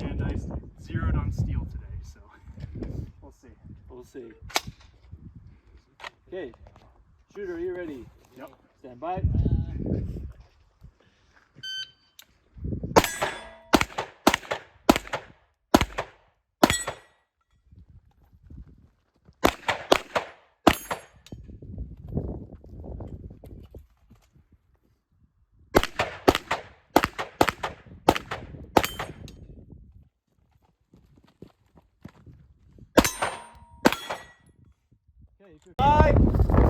And I zeroed on steel today, so we'll see. We'll see. Okay, shooter, are you ready? Yep. Stand by. Okay, 5.